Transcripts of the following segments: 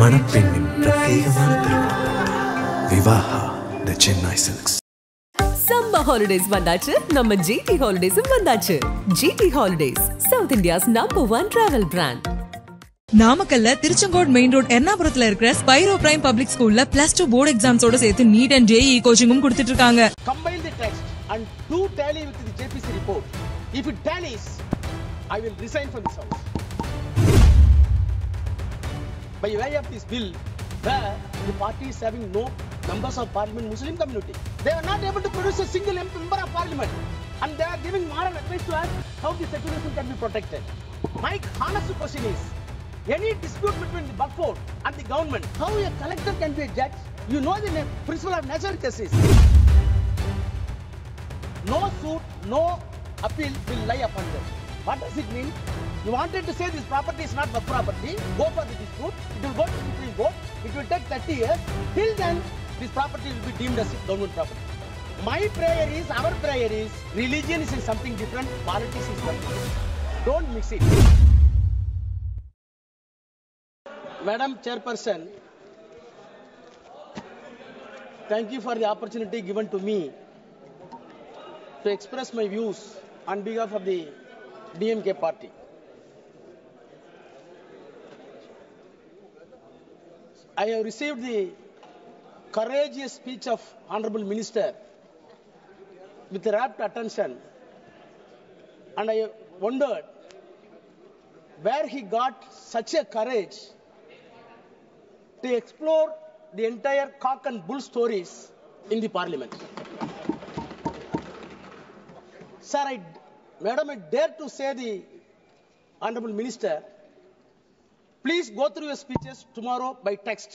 മണപ്പെണ്ണിൻ പ്രത്യേകமான திருமணம் Vivaha the Chennai Silks. Summer holidays vandachu, நம்ம GT Holidays vandachu. GT Holidays, South India's #1 travel brand. நாமக்கல்ல Tiruchengode main road எர்ணாபுரத்துல இருக்கிற Spiro prime public ஸ்கூல்ல +2 board எக்ஸாம்ஸோட சேர்த்து நீட் அண்ட் JEE கோச்சிங்கும் கொடுத்துட்டு இருக்காங்க. Combine the text and do tally with the JPC report. If it tallies, I will resign from this house. By way of this bill, where the party is having no members of parliament Muslim community, they are not able to produce a single member of parliament, and they are giving moral advice to us how the secularism can be protected. My honest question is, any dispute between the waqf and the government, how a collector can be a judge? You know the principle of natural justice. No suit, no appeal will lie upon them. What does it mean? You wanted to say this property is not waqf property, go for the dispute, it will go to the Supreme Court, it will take 30 years, till then this property will be deemed as government property. My prayer is, our prayer is, religion is something different, politics is something. Don't mix it. Madam Chairperson, thank you for the opportunity given to me to express my views on behalf of the DMK party. I have received the courageous speech of Honorable Minister with rapt attention, and I wondered where he got such a courage to explore the entire cock and bull stories in the parliament. Sir, Madam, I dare to say the Honorable Minister, please go through your speeches tomorrow by text.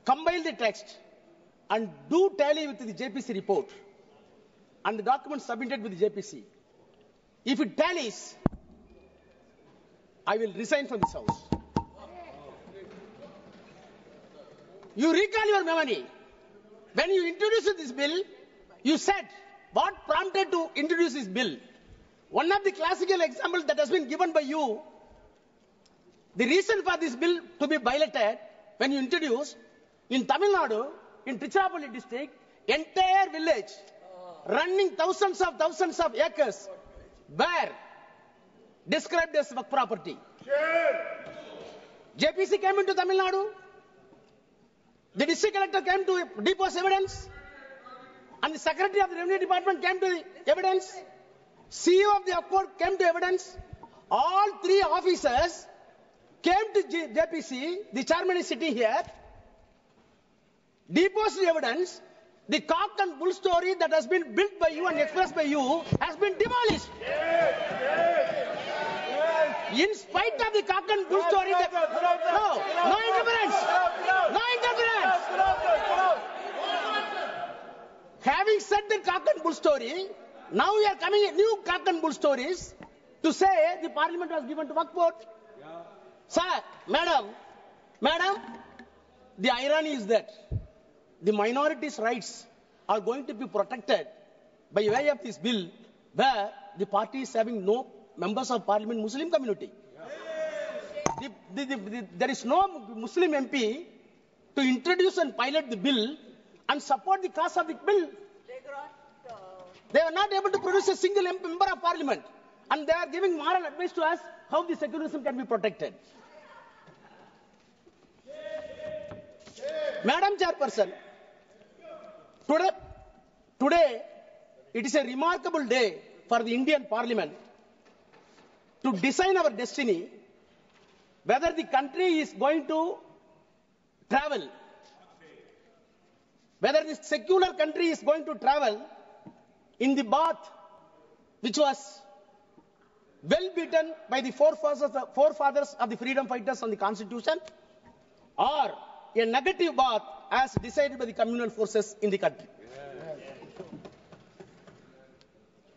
Compile the text and do tally with the JPC report and the documents submitted with the JPC. If it tallies, I will resign from this house. You recall your memory. When you introduced this bill, you said, what prompted to introduce this bill? One of the classical examples that has been given by you, the reason for this bill to be violated, when you introduced, in Tamil Nadu, in Tiruchirappalli district, entire village, running thousands of acres, were described as waqf property. JPC came into Tamil Nadu. The district collector came to depose evidence, and the secretary of the revenue department came to the evidence. CEO of the upward came to evidence. All three officers came to JPC. The chairman is sitting here. Deposed the evidence. The cock and bull story that has been built by you and expressed by you has been demolished. In spite of the cock and bull story, no interference. No interference. Having said the cock and bull story, now we are coming new cock and bull stories to say the parliament was given to waqf board. Sir, madam, the irony is that the minorities' rights are going to be protected by way of this bill, where the party is having no members of parliament Muslim community. There is no Muslim MP to introduce and pilot the bill and support the cause of the bill. They are not able to produce a single member of parliament, and they are giving moral advice to us how the secularism can be protected. Madam Chairperson, today it is a remarkable day for the Indian Parliament to design our destiny, whether the country is going to travel, whether this secular country is going to travel in the path which was well beaten by the forefathers of the freedom fighters on the constitution, or a negative path as decided by the communal forces in the country.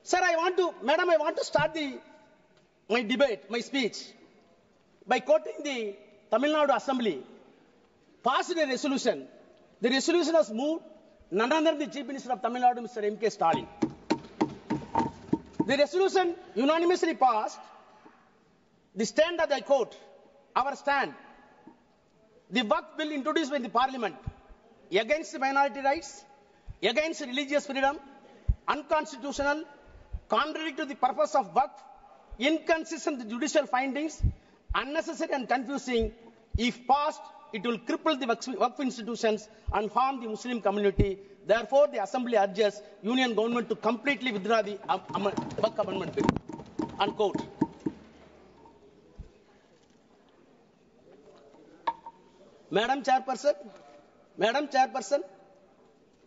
Sir, I want to start my debate, my speech, by quoting the Tamil Nadu Assembly passed a resolution. The resolution was moved none other than the Chief Minister of Tamil Nadu, Mr. M.K. Stalin. The resolution unanimously passed. The stand that I quote, our stand The waqf bill introduced by the parliament against minority rights, against religious freedom, unconstitutional, contrary to the purpose of waqf, inconsistent with judicial findings, unnecessary and confusing. If passed, it will cripple the waqf institutions and harm the Muslim community. Therefore, the Assembly urges Union government to completely withdraw the waqf amendment bill. Unquote. Madam Chairperson,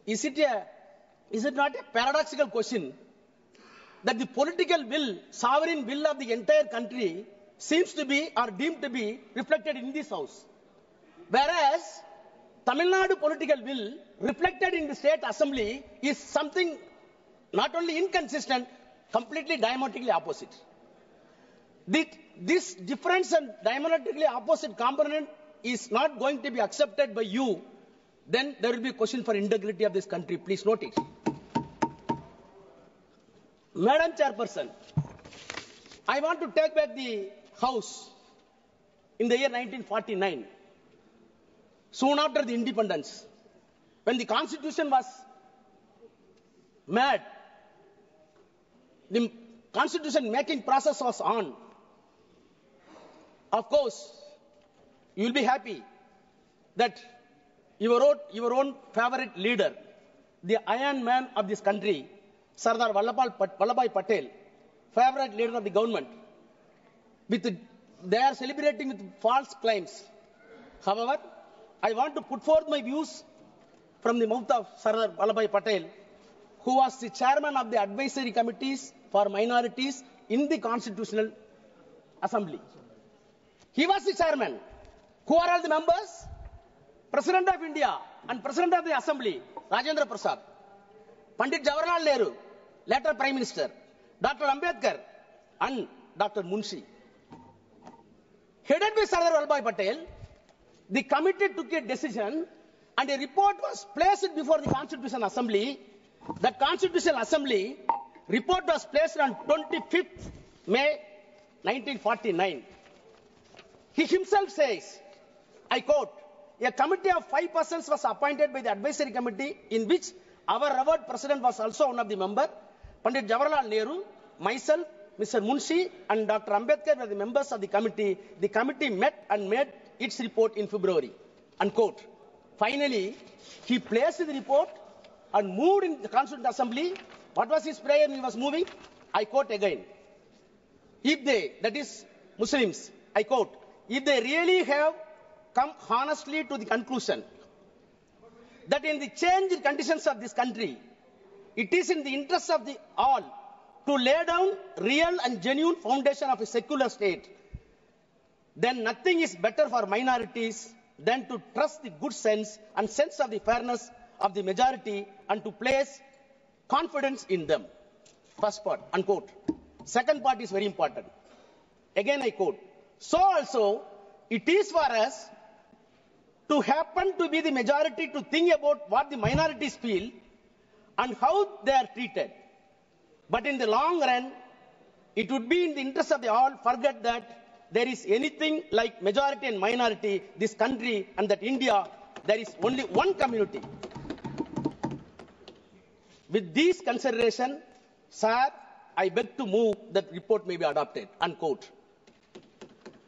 is it not a paradoxical question that the political will, sovereign will of the entire country seems to be or deemed to be reflected in this house, whereas Tamil Nadu political will reflected in the state assembly is something not only inconsistent, completely diametrically opposite. This difference and diametrically opposite component is not going to be accepted by you, then there will be a question for integrity of this country. Please note it. Madam Chairperson, I want to take back the House in the year 1949, soon after the independence, when the Constitution was made, the Constitution making process was on. Of course, you will be happy that your own favorite leader, the Iron Man of this country, Sardar Vallabhbhai Patel, favorite leader of the government, they are celebrating with false claims. However, I want to put forth my views from the mouth of Sardar Vallabhbhai Patel, who was the chairman of the advisory committees for minorities in the Constitutional Assembly. He was the chairman. Who are all the members? President of India and President of the Assembly, Rajendra Prasad, Pandit Jawaharlal Nehru, later Prime Minister, Dr. Ambedkar, and Dr. Munshi. Headed by Sardar Vallabhbhai Patel, the committee took a decision and a report was placed before the Constitutional Assembly. The Constitutional Assembly report was placed on 25th May 1949. He himself says, I quote, a committee of 5 persons was appointed by the advisory committee in which our revered president was also one of the members. Pandit Jawaharlal Nehru, myself, Mr. Munshi and Dr. Ambedkar were the members of the committee. The committee met and made its report in February. Unquote. Finally, he placed the report and moved in the Constituent Assembly. What was his prayer when he was moving? I quote again. If they, that is Muslims, I quote, if they really have come honestly to the conclusion that in the changed conditions of this country, it is in the interest of the all to lay down real and genuine foundation of a secular state, then nothing is better for minorities than to trust the good sense and sense of the fairness of the majority and to place confidence in them. First part, unquote. Second part is very important. Again I quote. So also, it is for us to happen to be the majority to think about what the minorities feel and how they are treated. But in the long run, it would be in the interest of the all forget that there is anything like majority and minority, this country and that India, there is only one community. With these considerations, sir, I beg to move that report may be adopted, unquote.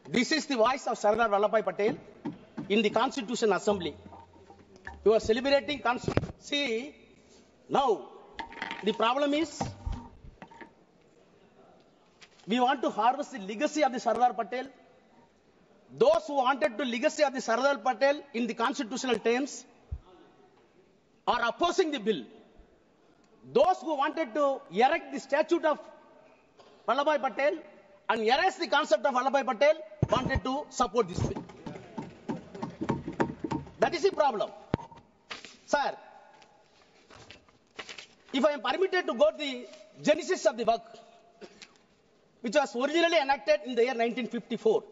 This is the voice of Sardar Vallabhbhai Patel in the Constitutional Assembly. You are celebrating Constitution. See, now, the problem is, we want to harvest the legacy of the Sardar Patel. Those who wanted the legacy of the Sardar Patel in the constitutional terms are opposing the bill. Those who wanted to erect the statue of Vallabhbhai Patel and erase the concept of Vallabhbhai Patel wanted to support this bill. That is the problem. Sir, if I am permitted to go to the genesis of the work, which was originally enacted in the year 1954.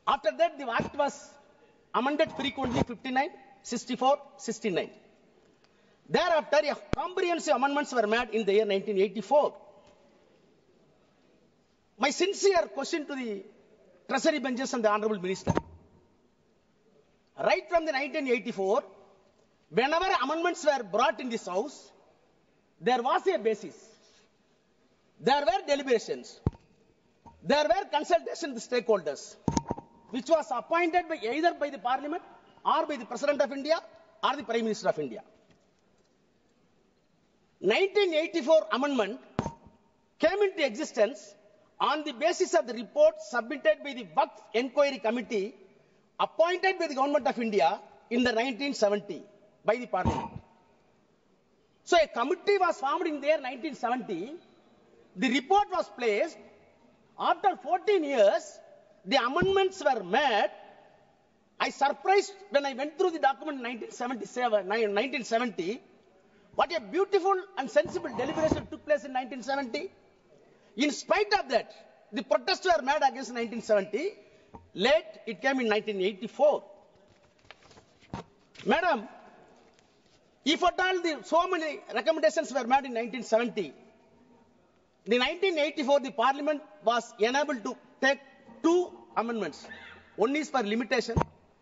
After that, the Act was amended frequently 59, 64, 69. Thereafter, comprehensive amendments were made in the year 1984. My sincere question to the Treasury benches and the Honorable Minister. right from the 1984, whenever amendments were brought in this house, there was a basis. There were deliberations. There were consultations with stakeholders, which was appointed by either by the Parliament or by the President of India or the Prime Minister of India. 1984 amendment came into existence on the basis of the report submitted by the Waqf Inquiry Committee appointed by the Government of India in the 1970 by the Parliament. So a committee was formed in there 1970. The report was placed. After 14 years, the amendments were made. I surprised when I went through the document in 1970. What a beautiful and sensible deliberation took place in 1970. In spite of that, the protests were made against 1970. Late, it came in 1984. Madam, if at all so many recommendations were made in 1970, in 1984, the Parliament was enabled to take two amendments. One is for limitation,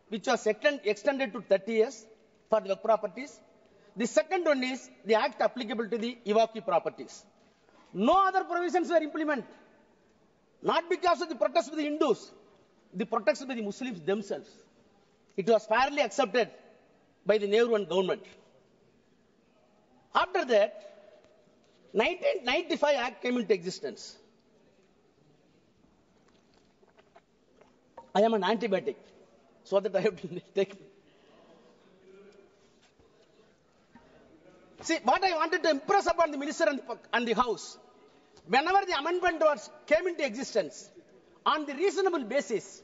which was extended to 30 years for the waqf properties. The second one is the act applicable to the waqf properties. No other provisions were implemented. Not because of the protests of the Hindus, the protests by the Muslims themselves. It was fairly accepted by the Nehru and government. After that, 1995 Act came into existence. I am an antibiotic, so that I have to take. See, what I wanted to impress upon the minister and the House, whenever the amendment came into existence, on the reasonable basis,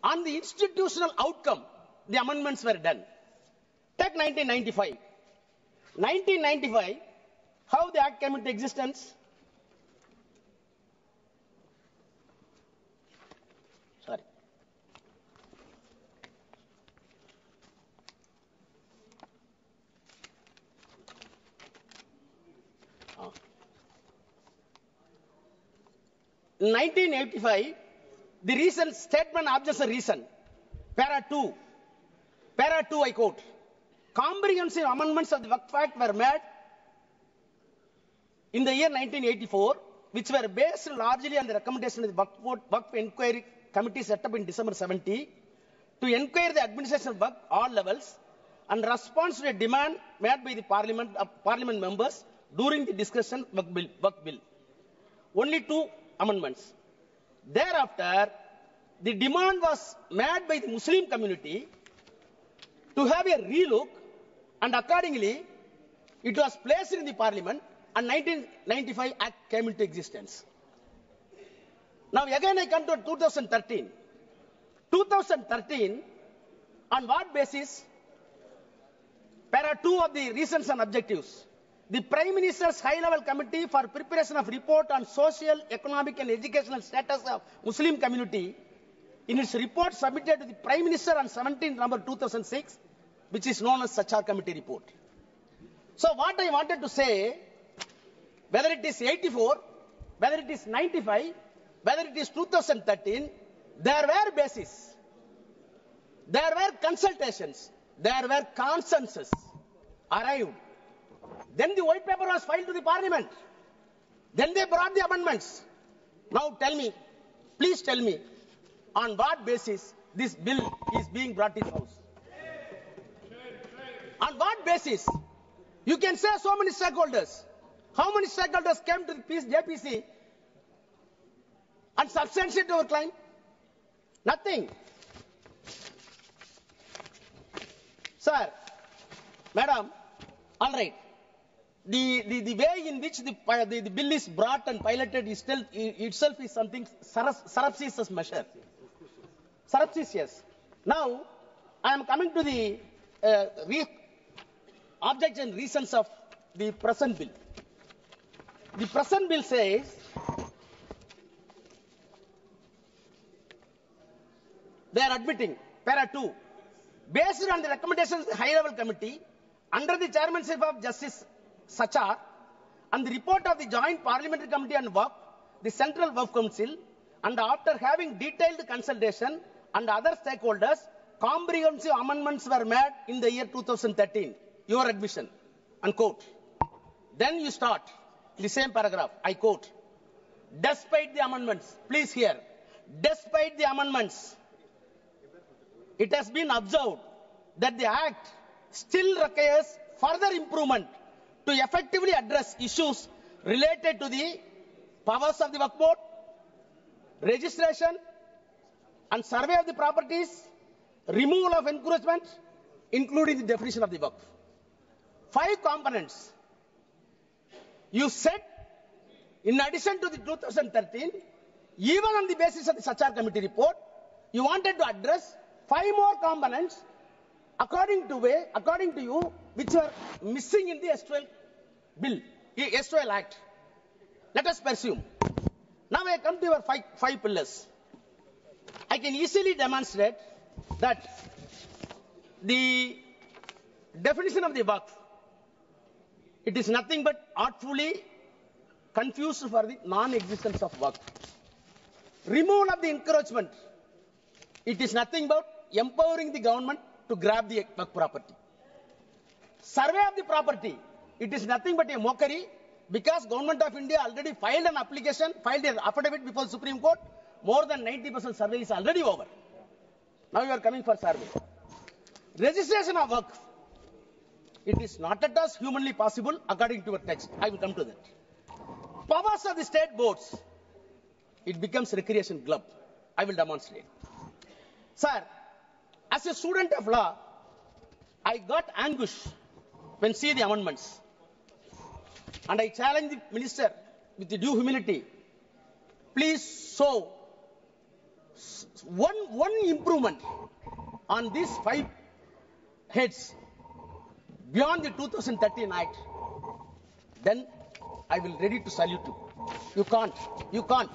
on the institutional outcome, the amendments were done. Take 1995. 1995, how the Act came into existence? Sorry. In 1985, the reason, statement objection reason, para 2, I quote, comprehensive amendments of the Waqf Act were made in the year 1984, which were based largely on the recommendation of the Waqf Inquiry Committee set up in December 70 to inquire the administration of Waqf all levels and response to a demand made by the Parliament members during the discussion of Waqf bill. Only two amendments. Thereafter, the demand was made by the Muslim community to have a relook, and accordingly, it was placed in the Parliament, and 1995 Act came into existence. Now again I come to 2013. 2013, on what basis? Para 2 of the reasons and objectives. The Prime Minister's High-Level Committee for Preparation of Report on Social, Economic and Educational Status of Muslim Community, in its report submitted to the Prime Minister on 17 November 2006, which is known as Sachar Committee report. So what I wanted to say, whether it is 84, whether it is 95, whether it is 2013, there were bases, there were consultations, there were consensus arrived. Then the white paper was filed to the Parliament. Then they brought the amendments. Now tell me, please tell me, on what basis this bill is being brought in house? On what basis? You can say so many stakeholders. How many stakeholders came to the JPC and substantiated our claim? Nothing. Sir, madam, all right. The way in which the bill is brought and piloted is still itself is something surreptitious measure. Surreptitious. Now, I am coming to the objects and reasons of the present bill. The present bill says they are admitting, para 2, based on the recommendations of the High-Level Committee, under the chairmanship of Justice Sachar, and the report of the Joint Parliamentary Committee on Waqf, the Central Waqf Council, and after having detailed consultation and other stakeholders, comprehensive amendments were made in the year 2013. Your admission, unquote. Then you start the same paragraph, I quote, despite the amendments, please hear, despite the amendments, it has been observed that the Act still requires further improvement to effectively address issues related to the powers of the Waqf Board, registration and survey of the properties, removal of encroachment, including the definition of the Waqf. 5 components. You said, in addition to the 2013, even on the basis of the Sachar Committee report, you wanted to address 5 more components according to you, which were missing in the S12 bill, the S12 Act. Let us pursue. Now I come to your 5 pillars. I can easily demonstrate that the definition of the Waqf, it is nothing but artfully confused for the non-existence of Waqf. Removal of the encroachment, it is nothing but empowering the government to grab the Waqf property. Survey of the property, it is nothing but a mockery because Government of India already filed an application, filed an affidavit before the Supreme Court. More than 90% survey is already over. Now you are coming for survey. Registration of Waqf, it is not at all humanly possible according to your text. I will come to that. Powers of the state boards, it becomes recreation club. I will demonstrate. Sir, as a student of law, I got anguish when see the amendments. And I challenge the minister with the due humility. Please show one improvement on these 5 heads beyond the 2013 Act. Then I will ready to salute you. You can't. You can't.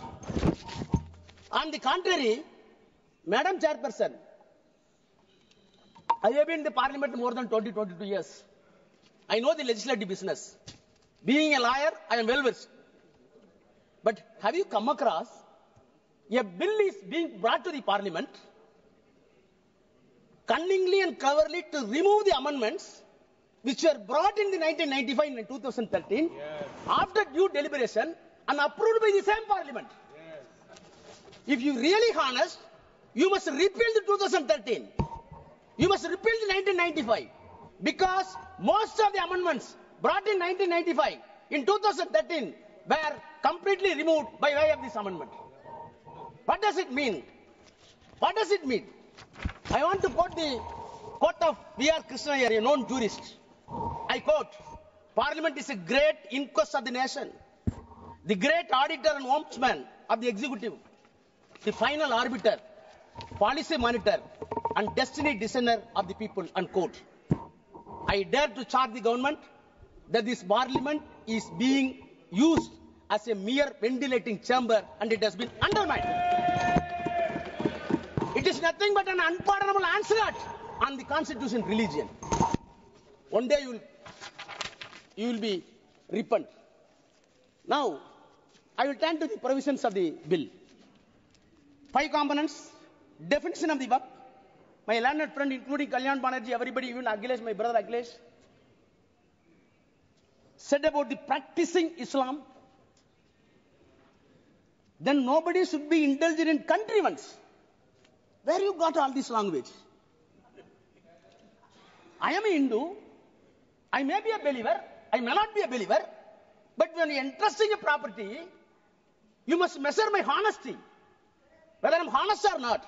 On the contrary, Madam Chairperson, I have been in the Parliament more than 22 years. I know the legislative business. Being a lawyer, I am well versed. But have you come across a bill is being brought to the Parliament cunningly and cleverly to remove the amendments which were brought in the 1995 and 2013 after due deliberation and approved by the same Parliament? If you really honest, you must repeal the 2013. You must repeal the 1995 because most of the amendments brought in 1995 in 2013 were completely removed by way of this amendment. What does it mean? What does it mean? I want to quote the quote of V.R. Krishna, a known jurist. I quote, Parliament is a great inquest of the nation, the great auditor and ombudsman of the executive, the final arbiter, policy monitor, and destiny discerner of the people, unquote. I dare to charge the government that this Parliament is being used as a mere ventilating chamber and it has been undermined. It is nothing but an unpardonable onslaught on the constitution religion. One day you will be repent. Now, I will turn to the provisions of the bill. 5 components, definition of the Waqf. My learned friend, including Kalyan Banerjee, everybody, even Akhilesh, my brother Akhilesh, said about the practicing Islam. Then nobody should be indulged in contrivance. Where you got all this language? I am a Hindu. I may be a believer. I may not be a believer. But when you entrusting a property, you must measure my honesty. Whether I am honest or not.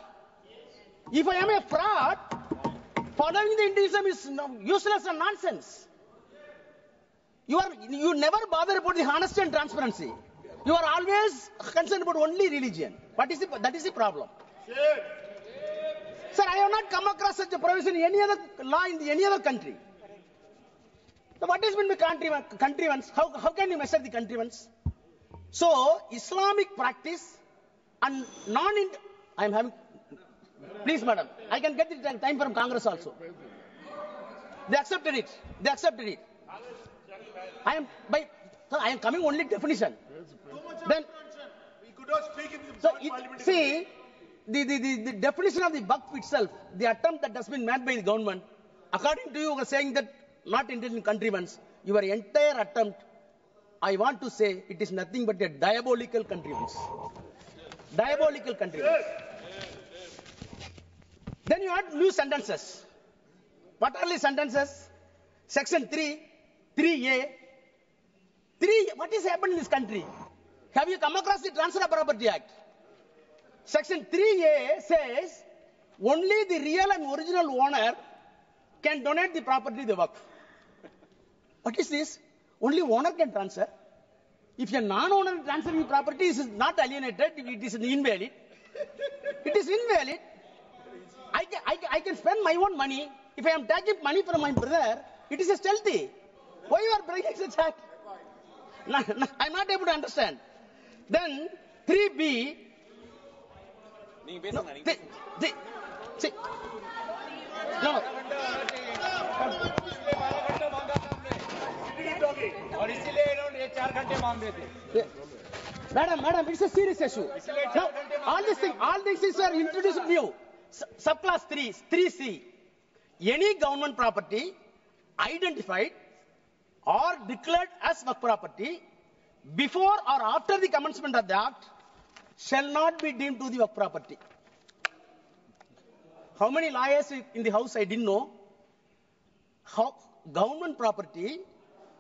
If I am a fraud, following the Hinduism is useless and nonsense. You never bother about the honesty and transparency. You are always concerned about only religion. That is the problem. Sir, I have not come across such a provision in any other law in any other country. So what is meant by contrivance? How can you measure the contrivance? So, Islamic practice and I am having, please madam, I can get the time from Congress also. They accepted it. They accepted it. I am coming only definition. Then, we could not speak in so see, the definition of the waqf itself, the attempt that has been made by the government, according to you are saying that not Indian countrymen, your entire attempt, I want to say it is nothing but a diabolical contrivance. Diabolical contrivance. Then you add new sentences. What are the sentences? Section 3, 3A. What is happening in this country? Have you come across the Transfer of Property Act? Section 3A says only the real and original owner can donate the property to the waqf. What is this? Only owner can transfer. If a non-owner transferring property is not alienated, it is invalid. It is invalid. I can spend my own money. If I am taking money from my brother, it is a stealthy. Why you are breaking such act? I am not able to understand. Then 3B. No. No. Madam, it's a serious issue. Now, all these things are introduced new. Subclass 3C. Any government property identified or declared as waqf property before or after the commencement of the act shall not be deemed to the waqf property. How many lawyers in the house I didn't know? How government property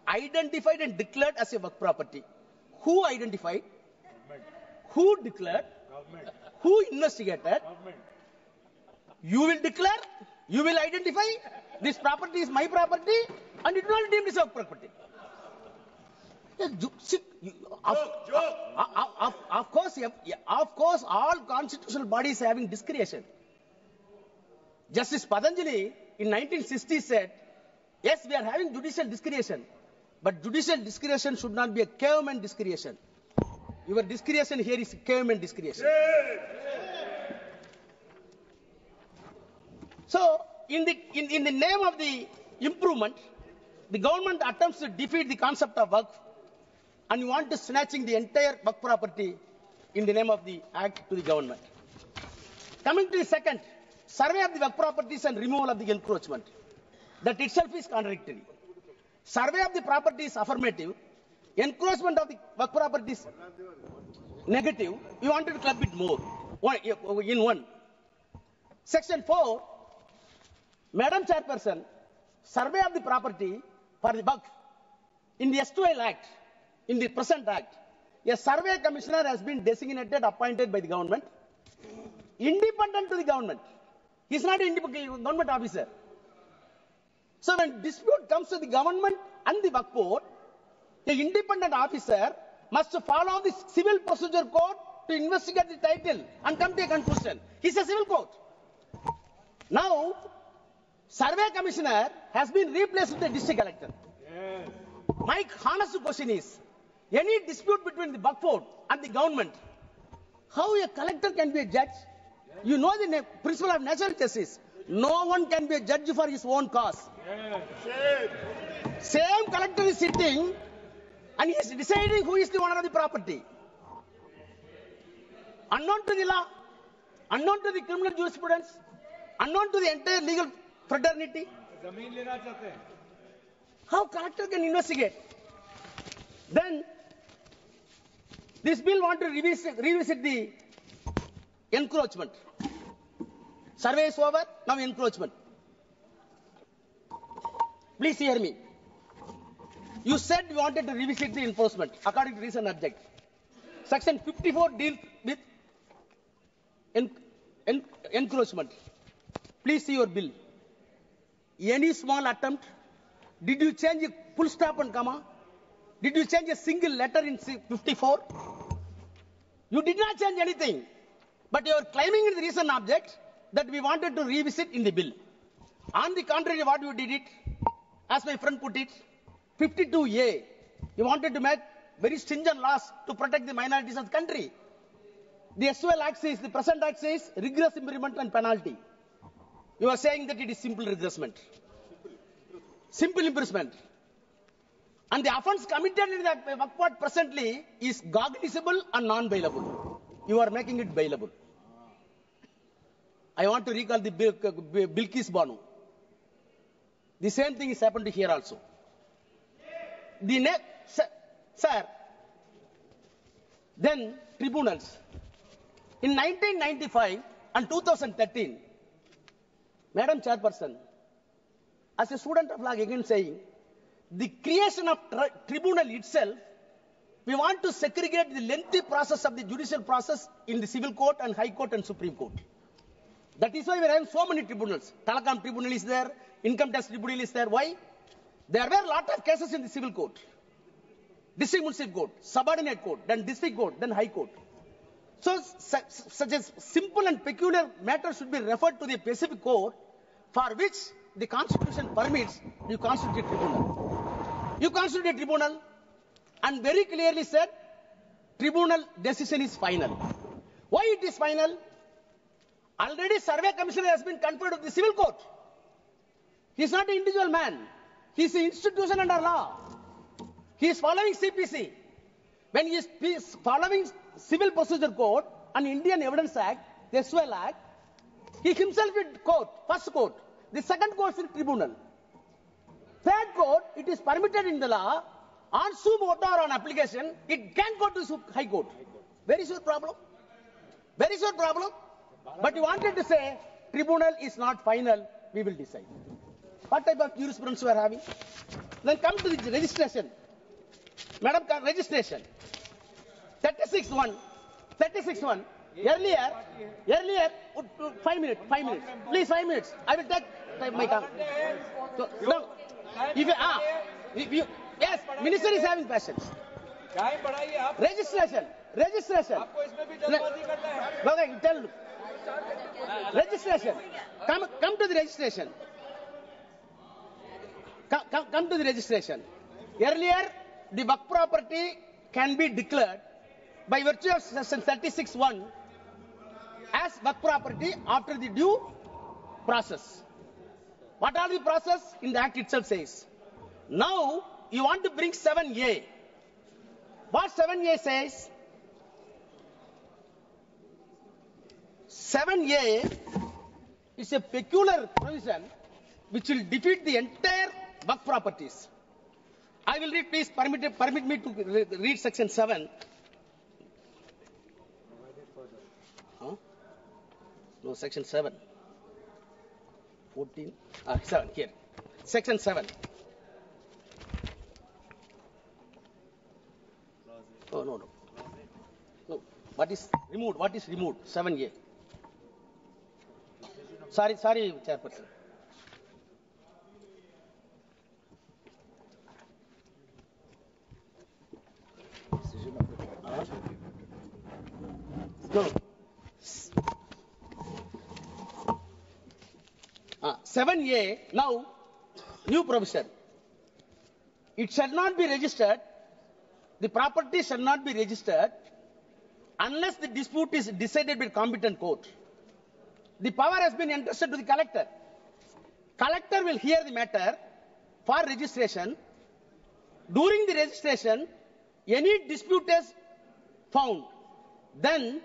identified and declared as a waqf property. Who identified? Government. Who declared? Government. Who investigated? Government. You will declare, you will identify, this property is my property and it will not be deemed as waqf property. Of course, all constitutional bodies having discretion. Justice Patanjali in 1960 said, yes, we are having judicial discretion, but judicial discretion should not be a caveman discretion. Your discretion here is caveman discretion. So, in the name of the improvement, the government attempts to defeat the concept of waqf, and you want to snatching the entire waqf property in the name of the act to the government. Coming to the second, survey of the waqf properties and removal of the encroachment. That itself is contradictory. Survey of the property is affirmative. Encroachment of the waqf property is negative. You wanted to club it more in one. Section 4, Madam Chairperson, survey of the property for the waqf in the S2L Act, in the present Act, a survey commissioner has been designated, appointed by the government, independent to the government. He is not an independent government officer. So when dispute comes to the government and the waqf board, the independent officer must follow the civil procedure code to investigate the title and come to a conclusion. He is a civil court. Now, survey commissioner has been replaced with the district collector. Yes. My honest question is, any dispute between the waqf board and the government, how a collector can be a judge? You know the principle of natural justice. No one can be a judge for his own cause. Yes. Same collector is sitting and he is deciding who is the owner of the property. Unknown to the law, unknown to the criminal jurisprudence, unknown to the entire legal fraternity. How collector can investigate? Then this bill want to revisit the encroachment. Survey is over, now encroachment. Please hear me. You said you wanted to revisit the enforcement according to recent object. Section 54 deals with encroachment. Please see your bill. Any small attempt? Did you change a full stop and comma? Did you change a single letter in 54? You did not change anything. But you are claiming in the recent object that we wanted to revisit in the bill. On the contrary, what you did it, as my friend put it, 52A, you wanted to make very stringent laws to protect the minorities of the country. The S2L Act says, the present Act says, rigorous imprisonment and penalty. You are saying that it is simple regressment. Simple imprisonment. And the offence committed in the waqf court presently is cognizable and non-bailable. You are making it bailable. I want to recall the Bilkis Banu. The same thing is happened here also. The next, sir, then tribunals. In 1995 and 2013, Madam Chairperson, as a student of law, again saying, the creation of tribunal itself, we want to segregate the lengthy process of the judicial process in the civil court and high court and supreme court. That is why we are having so many tribunals. Telecom tribunal is there, income tax tribunal is there. Why? There were a lot of cases in the civil court, district municipal court, subordinate court, then district court, then high court. So such a simple and peculiar matter should be referred to the specific court for which the constitution permits you constitute a tribunal. You constitute a tribunal and very clearly said tribunal decision is final. Why it is final? Already survey commissioner has been conferred with the civil court. He is not an individual man. He is an institution under law. He is following CPC. When he is following Civil Procedure Code and Indian Evidence Act, the SWL Act, he himself is court, first court. The second court is tribunal. Third court, it is permitted in the law, on suo motu or on application, it can go to high court. Very sure problem. Very sure problem. But you wanted to say, tribunal is not final, we will decide. What type of jurisprudence we are having? Then come to the registration. Madam, registration. 36-1. Earlier, 5 minutes. Please, 5 minutes. I will take my time. So, no. If you, yes, minister is having questions. Registration. Okay, tell. Registration. Come to the registration. Come to the registration. Earlier, the waqf property can be declared by virtue of section 36(1) as waqf property after the due process. What are the process? In the act itself says. Now, you want to bring 7A. What 7A says? 7A is a peculiar provision which will defeat the entire waqf properties. I will read, please permit me to read section 7. Huh? No, section 7. 14. 7 here. Section 7. Oh, no. No. What is removed? 7A. Sorry, Chairperson. No. 7A, now, new provision. It shall not be registered, the property shall not be registered unless the dispute is decided by competent court. The power has been entrusted to the collector. Collector will hear the matter for registration. During the registration, any dispute is found, then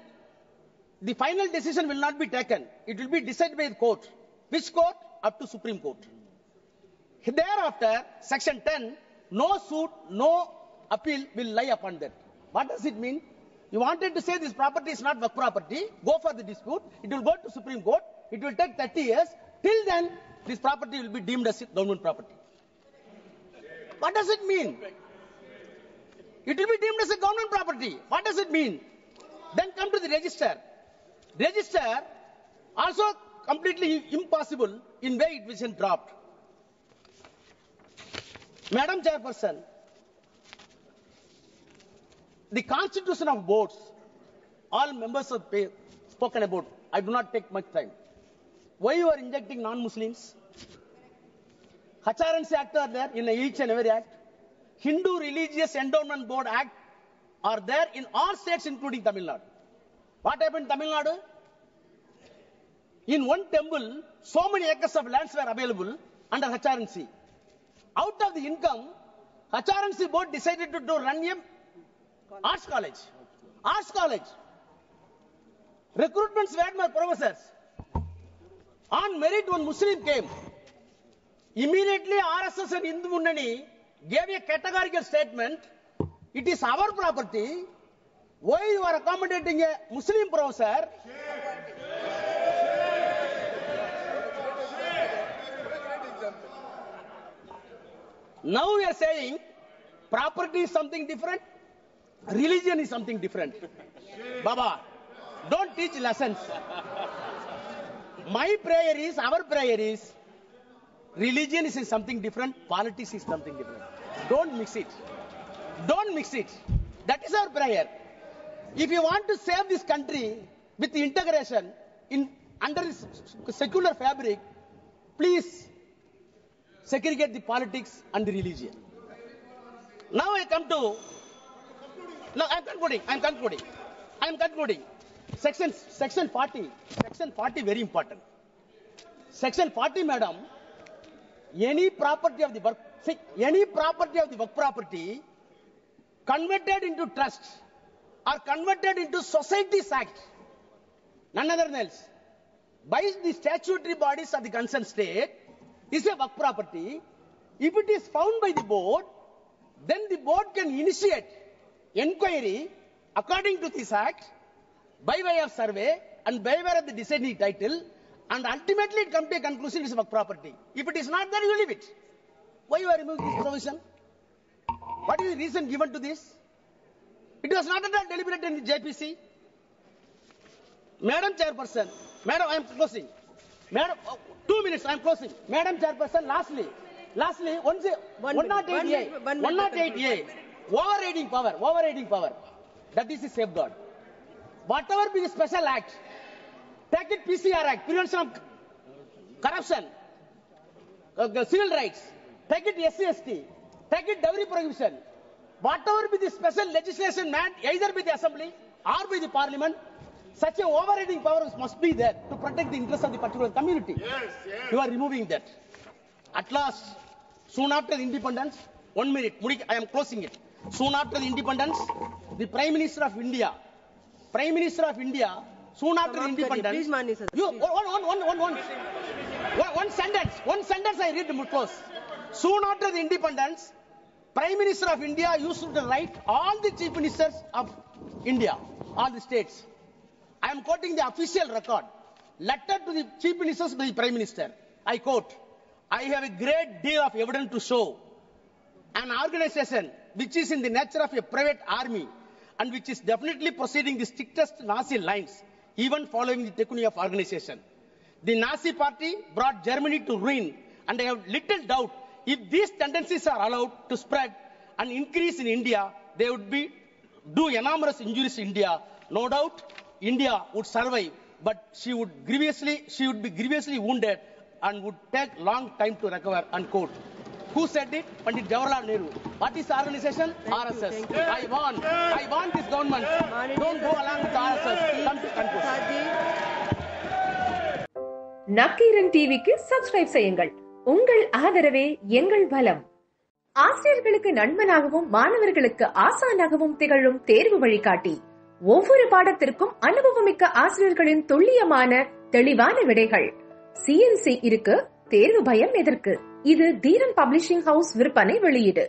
the final decision will not be taken. It will be decided by the court. Which court? Up to Supreme Court. Thereafter, section 10, no suit, no appeal will lie upon that. What does it mean? You wanted to say this property is not waqf property, go for the dispute, it will go to Supreme Court, it will take 30 years, till then this property will be deemed as government property. What does it mean? It will be deemed as a government property. What does it mean? Then come to the register. Register also completely impossible in way it was dropped. Madam Chairperson, the constitution of boards, all members have spoken about. I do not take much time. Why you are injecting non-Muslims? HRNC Act are there in each and every act. Hindu Religious Endowment Board Act are there in all states including Tamil Nadu. What happened in Tamil Nadu? In one temple, so many acres of lands were available under HRNC. Out of the income, HRNC board decided to run a arts college. Arts college. Recruitments were my professors. On merit, one Muslim came. Immediately, RSS and Hindu Munnani gave a categorical statement. It is our property. Why you are accommodating a Muslim professor? Now we are saying property is something different, religion is something different. Baba, don't teach lessons. My prayer is, our prayer is, religion is something different, politics is something different. Don't mix it. Don't mix it. That is our prayer. If you want to save this country with integration under this secular fabric, please segregate the politics and the religion. Now I come to. No, I'm concluding. Section 40. Section 40 very important. Section 40, madam. Any property of the work property converted into trust or converted into society's act, none other than else, by the statutory bodies of the concerned state, is a work property. If it is found by the board, then the board can initiate inquiry according to this act by way of survey and by way of the deciding title, and ultimately it comes to a conclusion it is work property. If it is not there, you leave it. Why you are removing this provision? What is the reason given to this? It was not at all deliberated in the JPC. Madam Chairperson, Madam, I am closing. Madam, 2 minutes, I am closing. Madam Chairperson, lastly, 108A, overriding power. That is the safeguard. Whatever be the special act, take it PCR Act, Prevention of Corruption, Civil Rights, take it SC/ST, take it Dowry Prohibition. Whatever be the special legislation meant, either by the Assembly or by the Parliament, such a overriding power must be there to protect the interests of the particular community. Yes. You are removing that. At last, soon after the independence, 1 minute, I am closing it. Soon after the independence, the Prime Minister of India, soon after the independence, one sentence I read to close. Soon after the independence, Prime Minister of India used to write all the chief ministers of India, all the states. I am quoting the official record. Letter to the chief ministers by the Prime Minister. I quote, I have a great deal of evidence to show an organization which is in the nature of a private army and which is definitely proceeding the strictest Nazi lines, even following the technique of organization. The Nazi party brought Germany to ruin, and I have little doubt if these tendencies are allowed to spread and increase in India, they would do enormous injuries to India. No doubt, India would survive, but she would be grievously wounded and would take long time to recover, unquote. Who said it? Pandit Jawaharlal Nehru. What is the organization? RSS. I want this government. Don't go along with RSS. Come to conclusion. Nakkheeran TV-க்கு subscribe செய்யுங்கள். உங்கள் ஆதரவே எங்கள் பலம். ஆசிரியர்களுக்கு நண்பனாகவும் மாணவர்களுக்கு ஆசானாகவும் திகழும் தேர்வு வழிகாட்டி. ஒவ்வொரு பாடத்திற்கும் அனுபவமிக்க ஆசிரியர்களின் துல்லியமான தெளிவான விடைகள். CNC இருக்கு, தேர்வு பயம் எதற்கு? இது தீரன் பப்ளிஷிங் ஹவுஸ் விற்பனை வெளியீடு.